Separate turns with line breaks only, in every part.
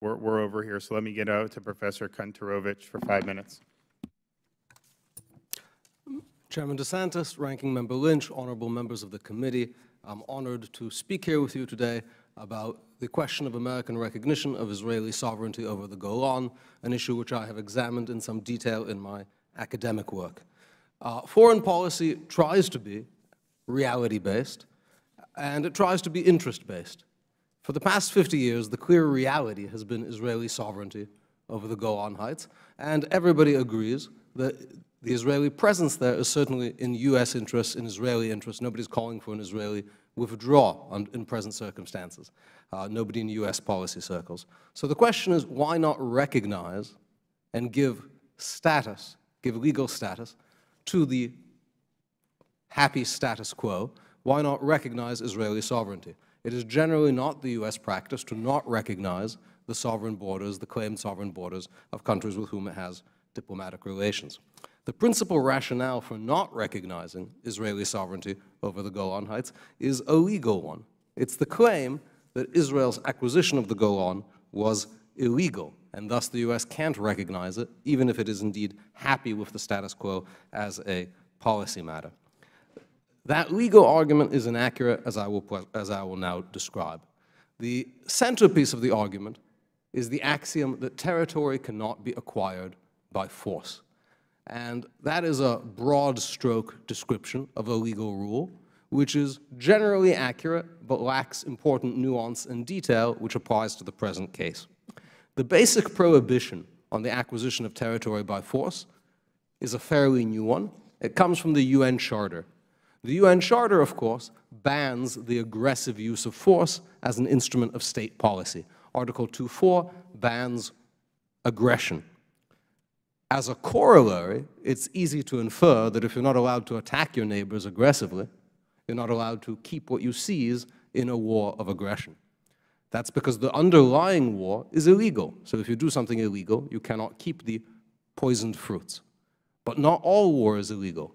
we're over here, so let me get out to Professor Kntorovich for 5 minutes.
Chairman DeSantis, Ranking Member Lynch, honorable members of the committee, I'm honored to speak here with you today about the question of American recognition of Israeli sovereignty over the Golan, an issue which I have examined in some detail in my academic work. Foreign policy tries to be reality-based, and it tries to be interest-based. For the past 50 years, the clear reality has been Israeli sovereignty over the Golan Heights, and everybody agrees that the Israeli presence there is certainly in U.S. interests, in Israeli interests. Nobody's calling for an Israeli withdrawal in present circumstances. Nobody in U.S. policy circles. So the question is, why not recognize and give status, give legal status to the happy status quo? Why not recognize Israeli sovereignty? It is generally not the U.S. practice to not recognize the sovereign borders, the claimed sovereign borders of countries with whom it has diplomatic relations. The principal rationale for not recognizing Israeli sovereignty over the Golan Heights is a legal one. It's the claim that Israel's acquisition of the Golan was illegal, and thus the U.S. can't recognize it, even if it is indeed happy with the status quo as a policy matter. That legal argument is inaccurate, as I will now describe. The centerpiece of the argument is the axiom that territory cannot be acquired by force. And that is a broad-stroke description of a legal rule, which is generally accurate but lacks important nuance and detail which applies to the present case. The basic prohibition on the acquisition of territory by force is a fairly new one. It comes from the UN Charter. The UN Charter, of course, bans the aggressive use of force as an instrument of state policy. Article 2.4 bans aggression. As a corollary, it's easy to infer that if you're not allowed to attack your neighbors aggressively, you're not allowed to keep what you seize in a war of aggression. That's because the underlying war is illegal. So if you do something illegal, you cannot keep the poisoned fruits. But not all war is illegal.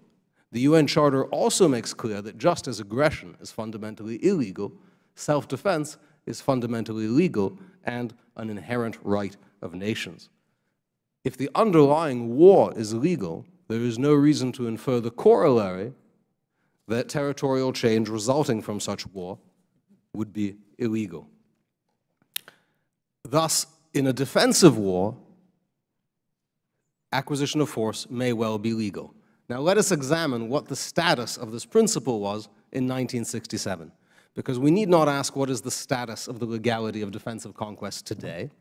The UN Charter also makes clear that just as aggression is fundamentally illegal, self-defense is fundamentally legal and an inherent right of nations. If the underlying war is legal, there is no reason to infer the corollary that territorial change resulting from such war would be illegal. Thus, in a defensive war, acquisition of force may well be legal. Now let us examine what the status of this principle was in 1967, because we need not ask what is the status of the legality of defensive conquest today,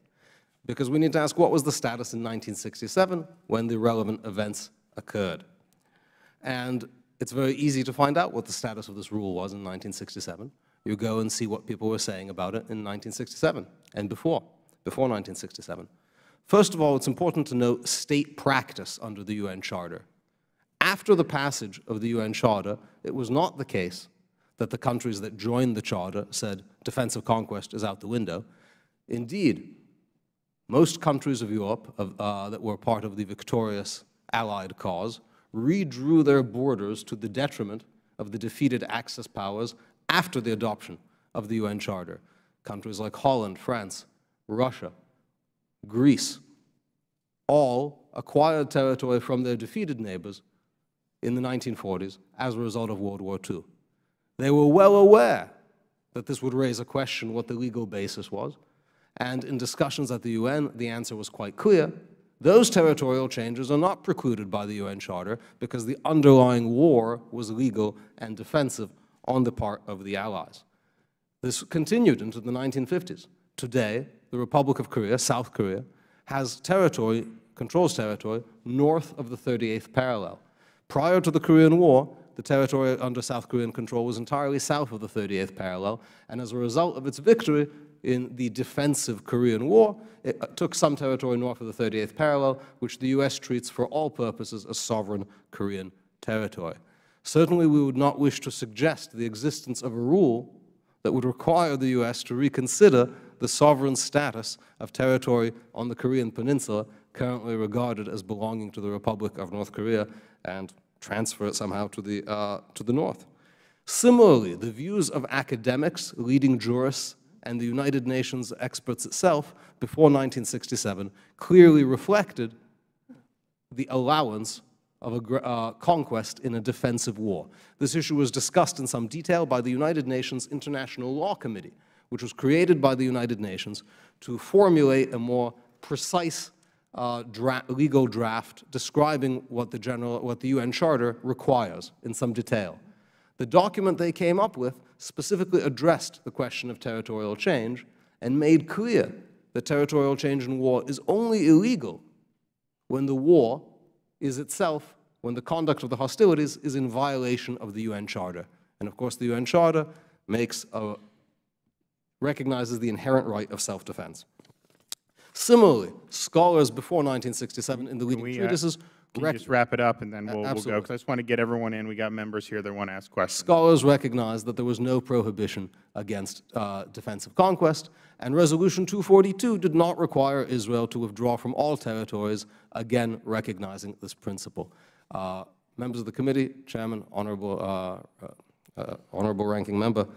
because we need to ask what was the status in 1967 when the relevant events occurred. And it's very easy to find out what the status of this rule was in 1967. You go and see what people were saying about it in 1967 and before 1967. First of all, it's important to note state practice under the UN Charter. After the passage of the UN Charter, it was not the case that the countries that joined the Charter said defensive conquest is out the window. Indeed, most countries of Europe that were part of the victorious Allied cause redrew their borders to the detriment of the defeated Axis powers after the adoption of the UN Charter. Countries like Holland, France, Russia, Greece, all acquired territory from their defeated neighbors in the 1940s as a result of World War II. They were well aware that this would raise a question what the legal basis was, and in discussions at the UN, the answer was quite clear. Those territorial changes are not precluded by the UN Charter because the underlying war was legal and defensive on the part of the Allies. This continued into the 1950s. Today, the Republic of Korea, South Korea, has territory, controls territory north of the 38th parallel. Prior to the Korean War, the territory under South Korean control was entirely south of the 38th parallel, and as a result of its victory in the defensive Korean War, it took some territory north of the 38th parallel, which the US treats for all purposes as sovereign Korean territory. Certainly, we would not wish to suggest the existence of a rule that would require the US to reconsider the sovereign status of territory on the Korean Peninsula, currently regarded as belonging to the Republic of North Korea, and transfer it somehow to the north. Similarly, the views of academics, leading jurists, and the United Nations experts itself before 1967 clearly reflected the allowance of a conquest in a defensive war. This issue was discussed in some detail by the United Nations International Law Committee, which was created by the United Nations to formulate a more precise legal draft describing what the UN Charter requires in some detail. The document they came up with specifically addressed the question of territorial change and made clear that territorial change in war is only illegal when the war is itself, when the conduct of the hostilities is in violation of the UN Charter. And of course, the UN Charter recognizes the inherent right of self-defense. Similarly, scholars before 1967 in the leading treatises...
Can you just wrap it up and then we'll go? Because I just want to get everyone in. We got members here that want to ask questions.
Scholars recognized that there was no prohibition against defensive conquest, and Resolution 242 did not require Israel to withdraw from all territories, again recognizing this principle. Members of the committee, Chairman, Honorable Ranking Member,